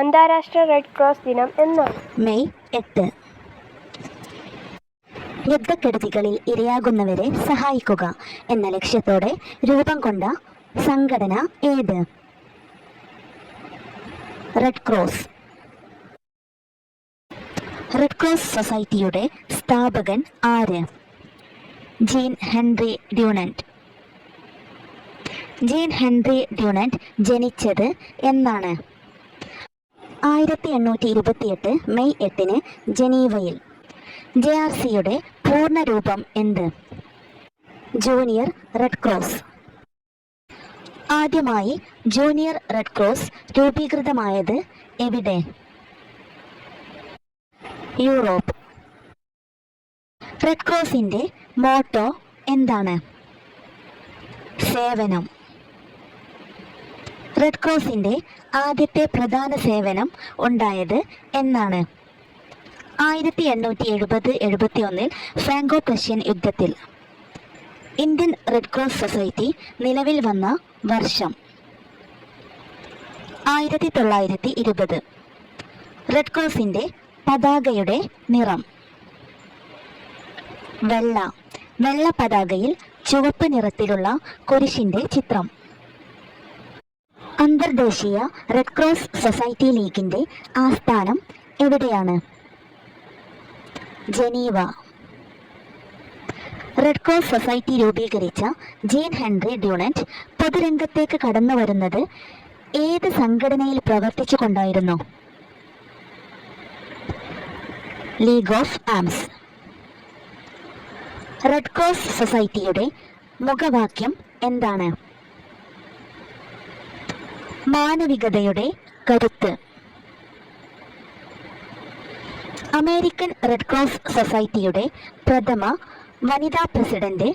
അന്താരാഷ്ട്ര red cross ദിനം എന്നാണ്? മെയ് 8. യുദ്ധക്കെടുതികളിൽ ഇരയാകുന്നവരെ സഹായിക്കുക എന്ന ലക്ഷ്യത്തോടെ രൂപം കൊണ്ട സംഘടന ഏത്? Red cross. റെഡ് ക്രോസ് സൊസൈറ്റിയുടെ സ്ഥാപകൻ ആര്? Jean Henry Dunant. Jean Henry Dunant ജനിച്ചത് എന്നാണ്? 1828 മെയ് 8 ജനീവയിൽ. JRCയുടെ പൂർണ്ണരൂപം എന്ത്? Junior red cross. ആദ്യമായി ജൂനിയർ റെഡ് ക്രോസ് രൂപീകൃതമായത് എവിടെ? യൂറോപ്പ്. റെഡ് ക്രോസിന്റെ മോട്ടോ എന്താണ്? സേവനം. റെഡ് ക്രോസിന്റെ ആദ്യത്തെ പ്രധാന സേവനം ഉണ്ടായത് എന്നാണ്? 1870-71 ഫ്രാങ്കോ പ്രഷ്യൻ യുദ്ധത്തിൽ. ഇന്ത്യൻ റെഡ് ക്രോസ് സൊസൈറ്റി നിലവിൽ വന്ന വർഷം? 1920. റെഡ് ക്രോസിന്റെ പതാകയുടെ നിറം? വെള്ള. വെള്ള പതാകയിൽ ചുവപ്പ് നിറത്തിലുള്ള കുരിശിന്റെ ചിത്രം. അന്തർദേശീയ റെഡ് ക്രോസ് സൊസൈറ്റി ലീഗിന്റെ ആസ്ഥാനം എവിടെയാണ്? ജനീവ. റെഡ് ക്രോസ് സൊസൈറ്റി രൂപീകരിച്ച ജീൻ ഹെൻറി ഡ്യൂണന്റ് പൊതുരംഗത്തേക്ക് കടന്നു വരുന്നത് ഏത് സംഘടനയിൽ പ്രവർത്തിച്ചു കൊണ്ടായിരുന്നു? League of arms. Red cross സൊസൈറ്റിയുടെ മുഖവാക്യം എന്താണ്? മാനവികതയുടെ കരുത്ത്. അമേരിക്കൻ റെഡ് ക്രോസ് സൊസൈറ്റിയുടെ പ്രഥമ വനിതാ പ്രസിഡന്റ്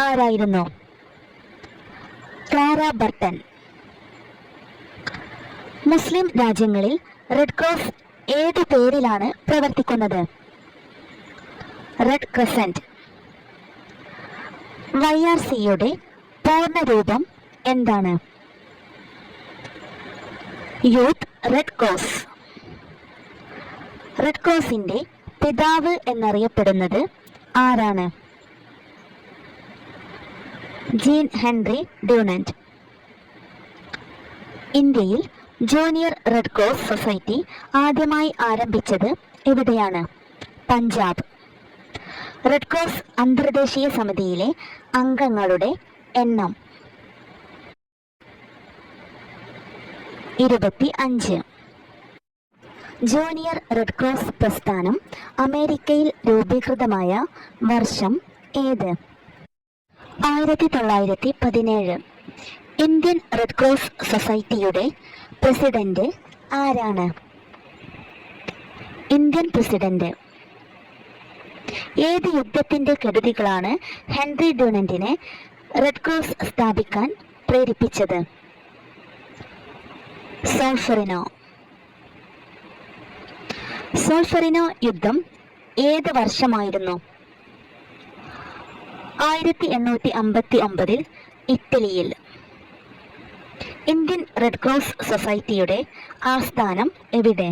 ആരായിരുന്നു? Clara Burton. മുസ്ലിം രാജ്യങ്ങളിൽ റെഡ് ക്രോസ് ഏത് പേരിലാണ് പ്രവർത്തിക്കുന്നത്? Red crescent. YRCയുടെ പൂർണ്ണരൂപം എന്താണ്? Youth red cross. റെഡ് ക്രോസിന്റെ പിതാവ് എന്നറിയപ്പെടുന്നത് ആരാണ്? Jean Henry Dunant. ഇന്ത്യയിൽ ജൂനിയർ റെഡ് ക്രോസ് സൊസൈറ്റി ആദ്യമായി ആരംഭിച്ചത് എവിടെയാണ്? പഞ്ചാബ്. റെഡ് ക്രോസ് അന്തർദേശീയ സമിതിയിലെ അംഗങ്ങളുടെ എണ്ണം? 25. ജൂനിയർ റെഡ് ക്രോസ് പ്രസ്ഥാനം അമേരിക്കയിൽ രൂപീകൃതമായ വർഷം ഏത്? 1917. ഇന്ത്യൻ റെഡ് ക്രോസ് സൊസൈറ്റിയുടെ പ്രസിഡന്റ് ആരാണ്? Indian president. ഏത് യുദ്ധത്തിന്റെ കെടുതികളാണ് ഹെൻറി ഡ്യൂണന്റിനെ റെഡ് ക്രോസ് സ്ഥാപിക്കാൻ പ്രേരിപ്പിച്ചത്? സോൾഫെറിനോ. സോൾഫെറിനോ യുദ്ധം ഏത് വർഷമായിരുന്നു? 1859 ഇറ്റലിയിൽ. ഇന്ത്യൻ റെഡ് ക്രോസ് സൊസൈറ്റിയുടെ ആസ്ഥാനം എവിടെ?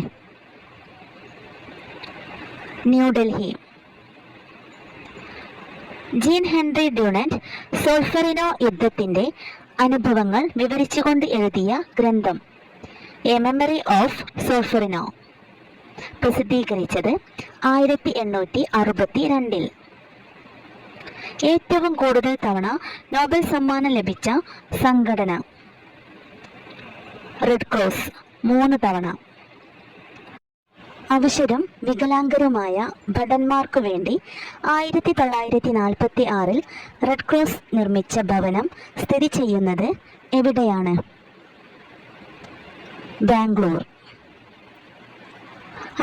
ന്യൂഡൽഹി. ജീൻ ഹെൻറി ഡ്യൂണന്റ് സോൾഫെറിനോ യുദ്ധത്തിന്റെ അനുഭവങ്ങൾ വിവരിച്ചുകൊണ്ട് എഴുതിയ ഗ്രന്ഥം എ മെമ്മറി ഓഫ് സോൾഫെറിനോ പ്രസിദ്ധീകരിച്ചത് 1862. ഏറ്റവും കൂടുതൽ തവണ നോബൽ സമ്മാനം ലഭിച്ച സംഘടന? റെഡ് ക്രോസ് 3 തവണ. അവശരും വികലാംഗരുമായ ഭടന്മാർക്കു വേണ്ടി 1946 റെഡ് ക്രോസ് നിർമ്മിച്ച ഭവനം സ്ഥിതി ചെയ്യുന്നത് എവിടെയാണ്? ബാംഗ്ലൂർ.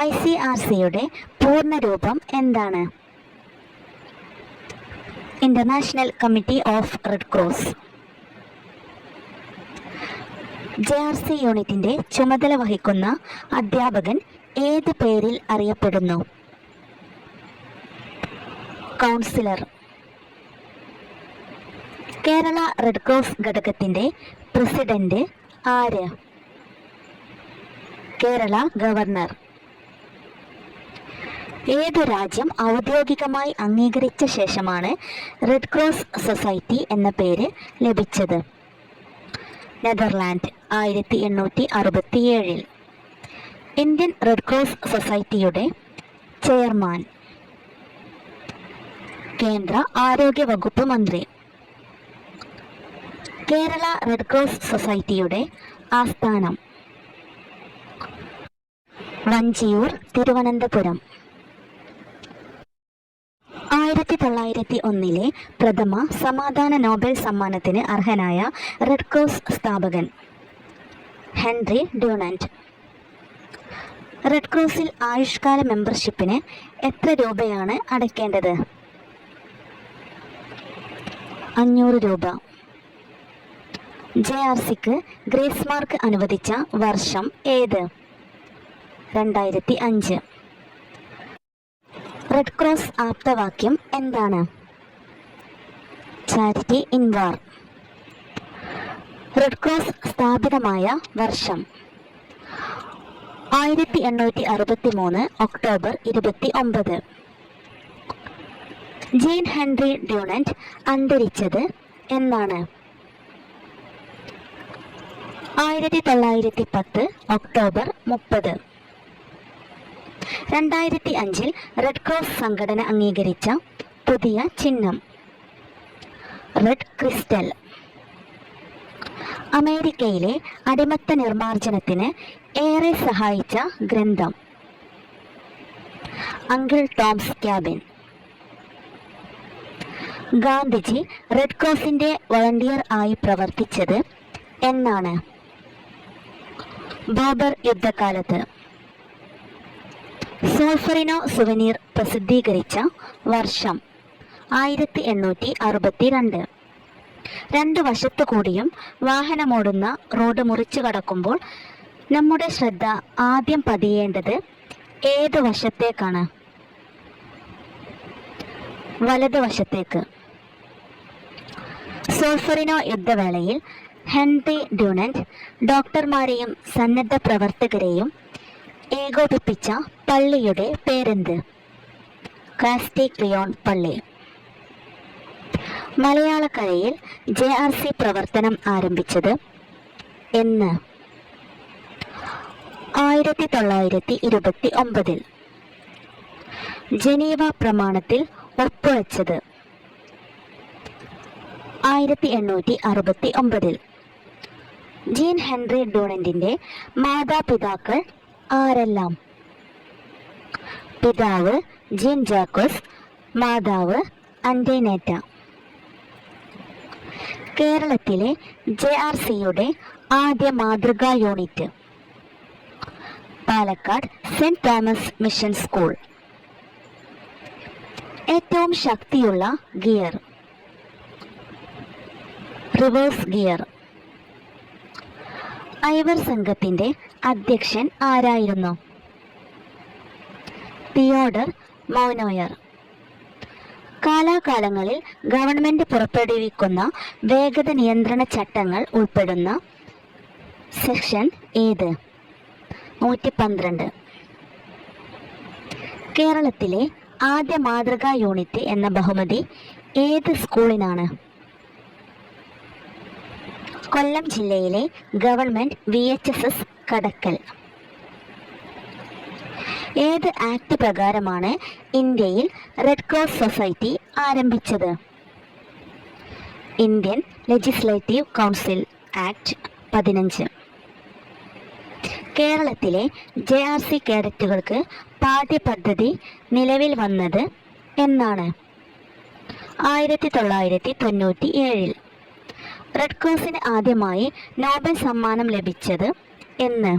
ICRCയുടെ പൂർണ്ണരൂപം എന്താണ്? International committee of red cross. JRC യൂണിറ്റിന്റെ ചുമതല വഹിക്കുന്ന അധ്യാപകൻ ഏത് പേരിൽ അറിയപ്പെടുന്നു? കൗൺസിലർ. കേരള റെഡ് ക്രോസ് ഘടകത്തിന്റെ പ്രസിഡന്റ് ആര്? കേരള ഗവർണർ. ഏതു രാജ്യം ഔദ്യോഗികമായി അംഗീകരിച്ച ശേഷമാണ് റെഡ് ക്രോസ് സൊസൈറ്റി എന്ന പേര് ലഭിച്ചത്? നെതർലാൻഡ്, 1867. ഇന്ത്യൻ റെഡ് ക്രോസ് സൊസൈറ്റിയുടെ ചെയർമാൻ? കേന്ദ്ര ആരോഗ്യ വകുപ്പ് മന്ത്രി. കേരള റെഡ് ക്രോസ് സൊസൈറ്റിയുടെ ആസ്ഥാനം? വഞ്ചിയൂർ, തിരുവനന്തപുരം. 1901 പ്രഥമ സമാധാന നോബൽ സമ്മാനത്തിന് അർഹനായ റെഡ് ക്രോസ് സ്ഥാപകൻ? ഹെൻറി ഡ്യൂണന്റ്. റെഡ് ക്രോസിൽ ആയുഷ്കാല മെമ്പർഷിപ്പിന് എത്ര രൂപയാണ് അടയ്ക്കേണ്ടത്? 500 രൂപ. JRCക്ക് ഗ്രേസ് മാർക്ക് അനുവദിച്ച വർഷം ഏത്? 2005. റെഡ് ക്രോസ് ആപ്തവാക്യം എന്താണ്? Charity in war. Red cross സ്ഥാപിതമായ വർഷം? 1863 ഒക്ടോബർ 29. ജീൻ ഹെൻറി ഡ്യൂണന്റ് അന്തരിച്ചത് എന്നാണ്? 1910 ഒക്ടോബർ 30. 2005 റെഡ് ക്രോസ് സംഘടന അംഗീകരിച്ച പുതിയ ചിഹ്നം? Red crystal. അമേരിക്കയിലെ അടിമത്ത നിർമ്മാർജ്ജനത്തിന് ഏറെ സഹായിച്ച ഗ്രന്ഥം? Uncle Tom's cabin. Gandhiji red ക്രോസിന്റെ വളണ്ടിയർ ആയി പ്രവർത്തിച്ചത് എന്നാണ്? ബാബർ യുദ്ധകാലത്ത്. സോൾഫറിനോ സുവനീർ പ്രസിദ്ധീകരിച്ച വർഷം? 1862. രണ്ട് വശത്തു കൂടിയും വാഹനമോടുന്ന റോഡ് മുറിച്ചു കടക്കുമ്പോൾ നമ്മുടെ ശ്രദ്ധ ആദ്യം പതിയേണ്ടത് ഏത് വശത്തേക്കാണ്? വലതുവശത്തേക്ക്. സോൾഫറിനോ യുദ്ധവേളയിൽ ഹെൻറി ഡ്യൂണന്റ് ഡോക്ടർമാരെയും സന്നദ്ധ പ്രവർത്തകരെയും ഏകോപിപ്പിച്ച പള്ളിയുടെ പേരെന്ത്? കാസ്റ്റിക്ലിയോൺ പള്ളി. മലയാളക്കരയിൽ JRC പ്രവർത്തനം ആരംഭിച്ചത് എന്ന്? 1929. ജനീവ പ്രമാണത്തിൽ ഒപ്പുവെച്ചത്? 1869. ജീൻ ഹെൻറി ഡ്യൂണന്റിന്റെ മാതാപിതാക്കൾ ആരെല്ലാം? പിതാവ് ജീൻ ജാക്കോസ്, മാതാവ് അന്റോനേറ്റ. കേരളത്തിലെ JRCയുടെ ആദ്യ മാതൃകാ unit? Palakkad saint Thomas mission school. ഏറ്റവും ശക്തിയുള്ള ഗിയർ? Reverse gear. ഐവർ സംഘത്തിന്റെ അധ്യക്ഷൻ ആരായിരുന്നു? Theodore Maunoir. കാലാകാലങ്ങളിൽ ഗവൺമെന്റ് പുറപ്പെടുവിക്കുന്ന വേഗത നിയന്ത്രണ ചട്ടങ്ങൾ ഉൾപ്പെടുന്ന സെക്ഷൻ ഏത്? 112. കേരളത്തിലെ ആദ്യ മാതൃകാ യൂണിറ്റ് എന്ന ബഹുമതി ഏത് സ്കൂളിനാണ്? കൊല്ലം ജില്ലയിലെ ഗവൺമെന്റ് VHSS കടക്കൽ. ഏത് ആക്ട് പ്രകാരമാണ് ഇന്ത്യയിൽ റെഡ് ക്രോസ് സൊസൈറ്റി ആരംഭിച്ചത്? Indian legislative council act 15. കേരളത്തിലെ JRC കേഡറ്റുകൾക്ക് പാഠ്യപദ്ധതി നിലവിൽ വന്നത് എന്നാണ്? 1997. റെഡ് ക്രോസിന് ആദ്യമായി നോബൽ സമ്മാനം ലഭിച്ചത് എന്ന്?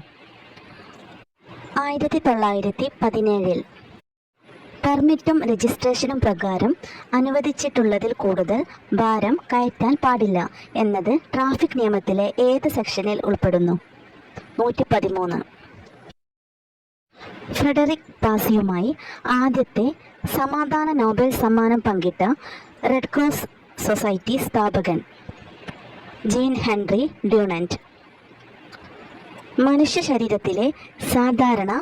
1917. പെർമിറ്റും രജിസ്ട്രേഷനും പ്രകാരം അനുവദിച്ചിട്ടുള്ളതിൽ കൂടുതൽ ഭാരം കയറ്റാൻ പാടില്ല എന്നത് ട്രാഫിക് നിയമത്തിലെ ഏത് സെക്ഷനിൽ ഉൾപ്പെടുന്നു? 113. ഫ്രെഡറിക് പാസിയുമായി ആദ്യത്തെ സമാധാന നോബൽ സമ്മാനം പങ്കിട്ട റെഡ് ക്രോസ് സൊസൈറ്റി സ്ഥാപകൻ? ജീൻ ഹെൻറി ഡ്യൂണന്റ്. മനുഷ്യ ശരീരത്തിലെ സാധാരണ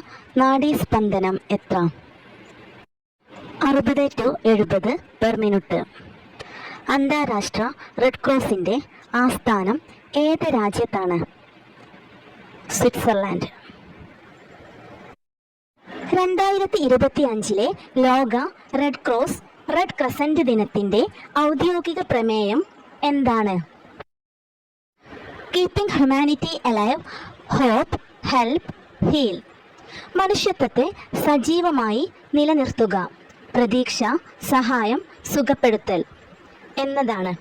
നാഡീസ്പന്ദനം എത്ര? 60 to 70 പെർ മിനിറ്റ്. അന്താരാഷ്ട്ര റെഡ് ക്രോസിൻ്റെ ആസ്ഥാനം ഏത് രാജ്യത്താണ്? സ്വിറ്റ്സർലാൻഡ്. 2025 ലോക റെഡ് ക്രോസ് റെഡ് ക്രസൻറ്റ് ദിനത്തിൻ്റെ ഔദ്യോഗിക പ്രമേയം എന്താണ്? Keeping humanity alive, hope, help, heal. മനുഷ്യത്വത്തെ സജീവമായി നിലനിർത്തുക, പ്രതീക്ഷ, സഹായം, സുഖപ്പെടുത്തൽ എന്നതാണ്.